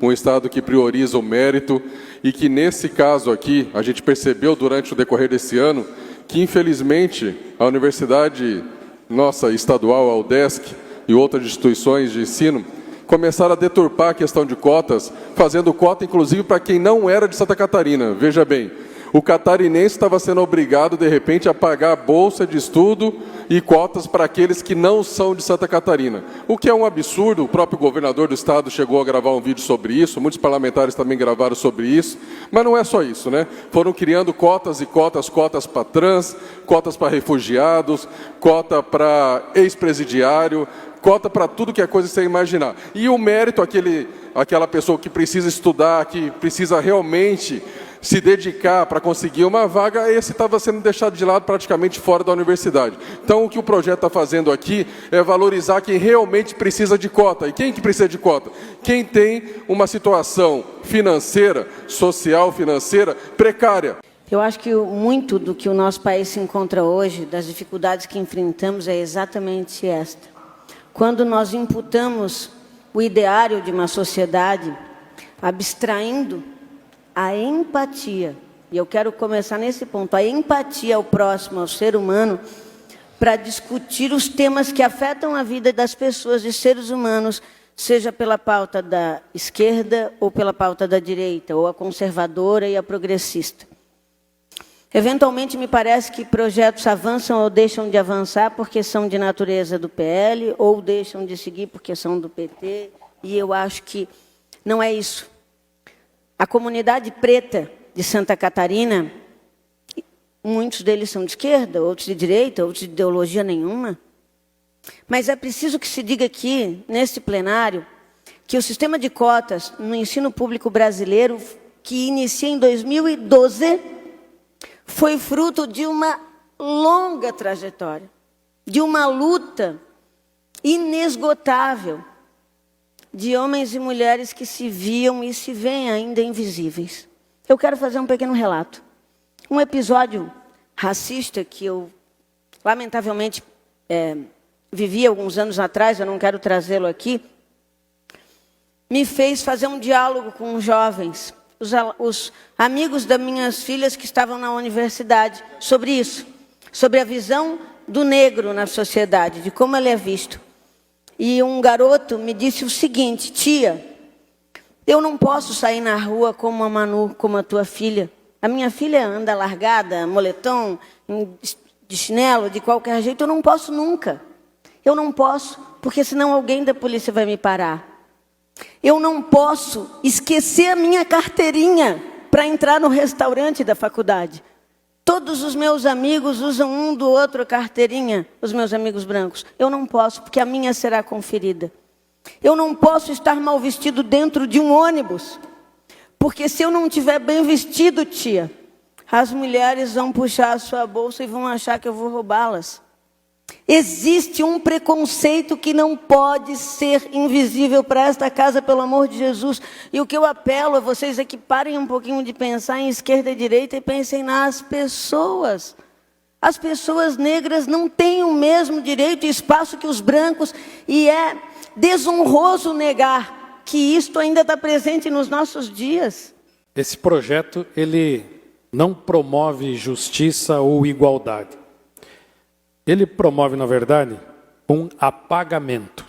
um Estado que prioriza o mérito e que, nesse caso aqui, a gente percebeu durante o decorrer desse ano que, infelizmente, a Universidade nossa estadual, a UDESC, e outras instituições de ensino, começaram a deturpar a questão de cotas, fazendo cota, inclusive, para quem não era de Santa Catarina. Veja bem, o catarinense estava sendo obrigado, de repente, a pagar bolsa de estudo e cotas para aqueles que não são de Santa Catarina. O que é um absurdo, o próprio governador do estado chegou a gravar um vídeo sobre isso, muitos parlamentares também gravaram sobre isso, mas não é só isso, né? Foram criando cotas e cotas, cotas para trans, cotas para refugiados, cota para ex-presidiário, cota para tudo que é coisa que você imaginar. E o mérito, aquela pessoa que precisa estudar, que precisa realmente se dedicar para conseguir uma vaga, esse estava sendo deixado de lado, praticamente fora da universidade. Então, o que o projeto está fazendo aqui é valorizar quem realmente precisa de cota. E quem que precisa de cota? Quem tem uma situação financeira, social, financeira, precária. Eu acho que muito do que o nosso país se encontra hoje, das dificuldades que enfrentamos, é exatamente esta. Quando nós imputamos o ideário de uma sociedade, abstraindo a empatia, e eu quero começar nesse ponto, a empatia ao próximo, ao ser humano, para discutir os temas que afetam a vida das pessoas, de seres humanos, seja pela pauta da esquerda ou pela pauta da direita, ou a conservadora e a progressista. Eventualmente, me parece que projetos avançam ou deixam de avançar porque são de natureza do PL, ou deixam de seguir porque são do PT, e eu acho que não é isso. A comunidade preta de Santa Catarina, muitos deles são de esquerda, outros de direita, outros de ideologia nenhuma. Mas é preciso que se diga aqui, nesse plenário, que o sistema de cotas no ensino público brasileiro, que inicia em 2012, foi fruto de uma longa trajetória, de uma luta inesgotável, de homens e mulheres que se viam e se veem ainda invisíveis. Eu quero fazer um pequeno relato. Um episódio racista que eu, lamentavelmente, vivi alguns anos atrás, eu não quero trazê-lo aqui, me fez fazer um diálogo com os jovens, os amigos das minhas filhas que estavam na universidade, sobre isso, sobre a visão do negro na sociedade, de como ele é visto. E um garoto me disse o seguinte: tia, eu não posso sair na rua como a Manu, como a tua filha. A minha filha anda largada, moletom, de chinelo, de qualquer jeito. Eu não posso nunca. Eu não posso, porque senão alguém da polícia vai me parar. Eu não posso esquecer a minha carteirinha para entrar no restaurante da faculdade. Todos os meus amigos usam um do outro a carteirinha, os meus amigos brancos. Eu não posso, porque a minha será conferida. Eu não posso estar mal vestido dentro de um ônibus, porque se eu não estiver bem vestido, tia, as mulheres vão puxar a sua bolsa e vão achar que eu vou roubá-las. Existe um preconceito que não pode ser invisível para esta casa, pelo amor de Jesus. E o que eu apelo a vocês é que parem um pouquinho de pensar em esquerda e direita e pensem nas pessoas. As pessoas negras não têm o mesmo direito e espaço que os brancos, e é desonroso negar que isto ainda está presente nos nossos dias. Esse projeto, ele não promove justiça ou igualdade. Ele promove, na verdade, um apagamento.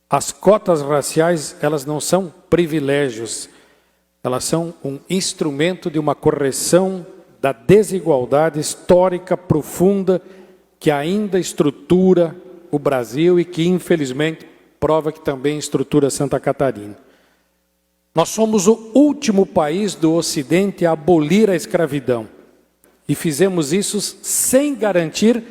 As cotas raciais, elas não são privilégios, elas são um instrumento de uma correção da desigualdade histórica profunda que ainda estrutura o Brasil e que, infelizmente, prova que também estrutura Santa Catarina. Nós somos o último país do Ocidente a abolir a escravidão. E fizemos isso sem garantir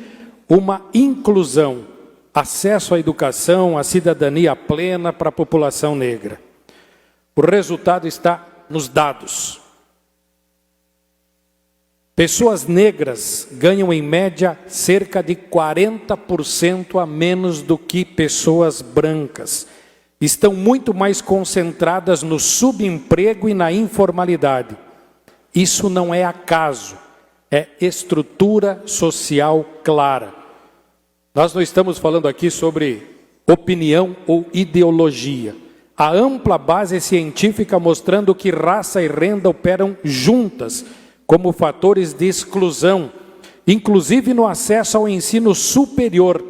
uma inclusão, acesso à educação, à cidadania plena para a população negra. O resultado está nos dados. Pessoas negras ganham, em média, cerca de 40% a menos do que pessoas brancas. Estão muito mais concentradas no subemprego e na informalidade. Isso não é acaso, é estrutura social clara. Nós não estamos falando aqui sobre opinião ou ideologia. Há ampla base científica mostrando que raça e renda operam juntas como fatores de exclusão, inclusive no acesso ao ensino superior.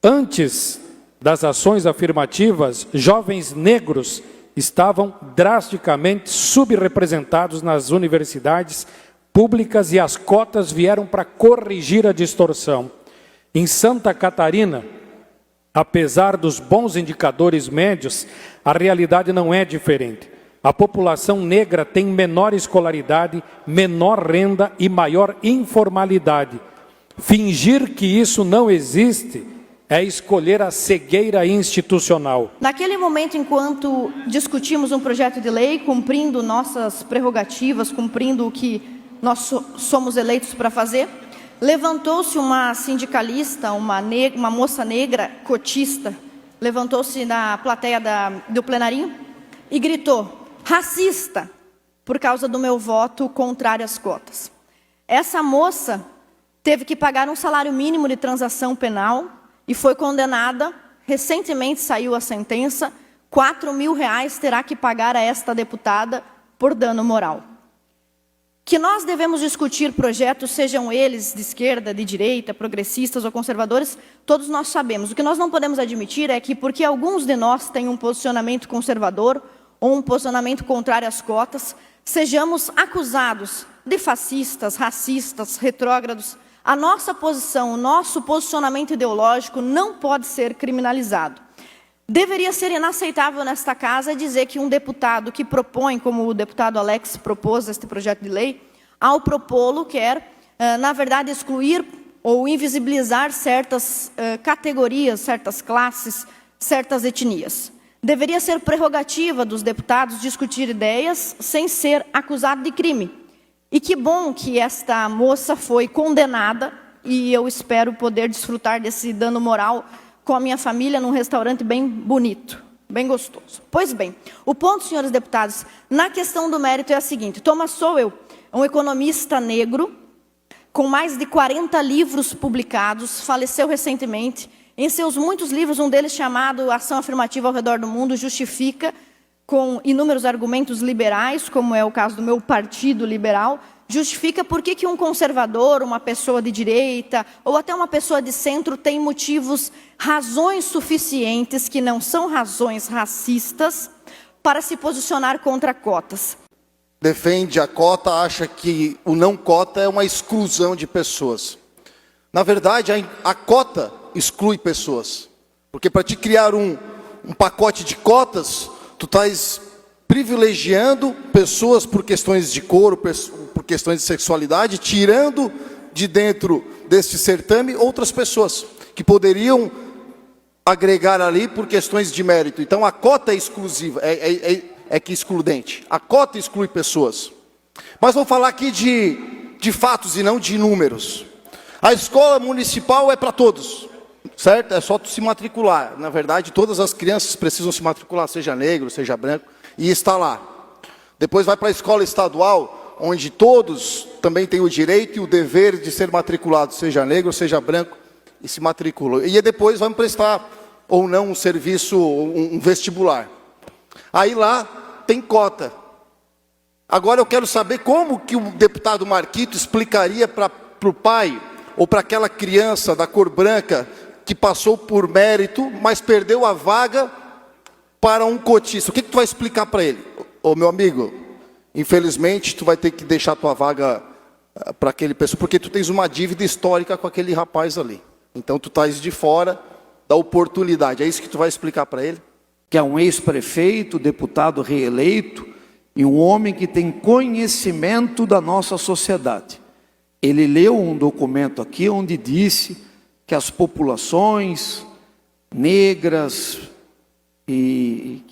Antes das ações afirmativas, jovens negros estavam drasticamente subrepresentados nas universidades públicas e as cotas vieram para corrigir a distorção. Em Santa Catarina, apesar dos bons indicadores médios, a realidade não é diferente. A população negra tem menor escolaridade, menor renda e maior informalidade. Fingir que isso não existe é escolher a cegueira institucional. Naquele momento, enquanto discutimos um projeto de lei, cumprindo nossas prerrogativas, cumprindo o que nós somos eleitos para fazer, levantou-se uma sindicalista, uma moça negra cotista, levantou-se na plateia do plenarinho e gritou: racista, por causa do meu voto contrário às cotas. Essa moça teve que pagar um salário mínimo de transação penal e foi condenada, recentemente saiu a sentença, R$4.000 terá que pagar a esta deputada por dano moral. Que nós devemos discutir projetos, sejam eles de esquerda, de direita, progressistas ou conservadores, todos nós sabemos. O que nós não podemos admitir é que porque alguns de nós têm um posicionamento conservador ou um posicionamento contrário às cotas, sejamos acusados de fascistas, racistas, retrógrados. A nossa posição, o nosso posicionamento ideológico não pode ser criminalizado. Deveria ser inaceitável nesta casa dizer que um deputado que propõe, como o deputado Alex propôs este projeto de lei, ao propô-lo quer, na verdade, excluir ou invisibilizar certas categorias, certas classes, certas etnias. Deveria ser prerrogativa dos deputados discutir ideias sem ser acusado de crime. E que bom que esta moça foi condenada e eu espero poder desfrutar desse dano moral com a minha família num restaurante bem bonito, bem gostoso. Pois bem, o ponto, senhores deputados, na questão do mérito é a seguinte: Thomas Sowell, um economista negro, com mais de 40 livros publicados, faleceu recentemente. Em seus muitos livros, um deles chamado Ação Afirmativa ao Redor do Mundo, justifica com inúmeros argumentos liberais, como é o caso do meu partido liberal, justifica por que um conservador, uma pessoa de direita, ou até uma pessoa de centro tem motivos, razões suficientes, que não são razões racistas, para se posicionar contra cotas. Defende a cota, acha que o não cota é uma exclusão de pessoas. Na verdade, a cota exclui pessoas. Porque para te criar um pacote de cotas, tu estás privilegiando pessoas por questões de cor, por questões de sexualidade, tirando de dentro deste certame outras pessoas que poderiam agregar ali por questões de mérito. Então a cota é exclusiva, é que excludente. A cota exclui pessoas. Mas vou falar aqui de fatos e não de números. A escola municipal é para todos, certo? É só tu se matricular. Na verdade, todas as crianças precisam se matricular, seja negro, seja branco, e está lá. Depois vai para a escola estadual, onde todos também têm o direito e o dever de ser matriculados, seja negro, seja branco, e se matriculam. E depois vamos prestar, ou não, um serviço, um vestibular. Aí lá tem cota. Agora eu quero saber como que o deputado Marquito explicaria para o pai, ou para aquela criança da cor branca, que passou por mérito, mas perdeu a vaga para um cotista. O que tu vai explicar para ele? Ô meu amigo, infelizmente tu vai ter que deixar a tua vaga para aquele pessoa, porque tu tens uma dívida histórica com aquele rapaz ali. Então tu estás de fora da oportunidade. É isso que tu vai explicar para ele? Que é um ex-prefeito, deputado reeleito, e um homem que tem conhecimento da nossa sociedade. Ele leu um documento aqui onde disse que as populações negras e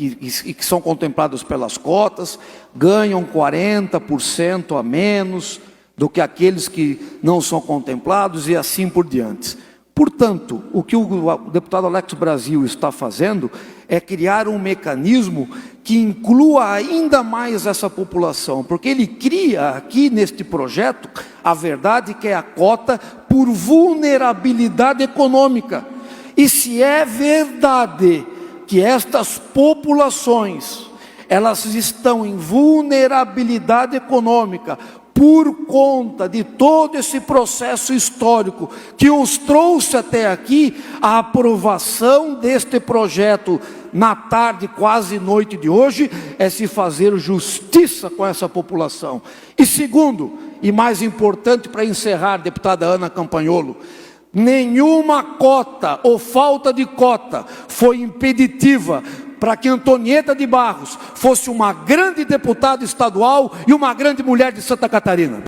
que são contempladas pelas cotas ganham 40% a menos do que aqueles que não são contemplados e assim por diante. Portanto, o que o deputado Alex Brasil está fazendo é criar um mecanismo que inclua ainda mais essa população, porque ele cria aqui neste projeto a verdade que é a cota por vulnerabilidade econômica. E se é verdade que estas populações, elas estão em vulnerabilidade econômica por conta de todo esse processo histórico que os trouxe até aqui, a aprovação deste projeto na tarde, quase noite de hoje, é se fazer justiça com essa população. E segundo, e mais importante para encerrar, deputada Ana Campagnolo, nenhuma cota ou falta de cota foi impeditiva para que Antonieta de Barros fosse uma grande deputada estadual e uma grande mulher de Santa Catarina.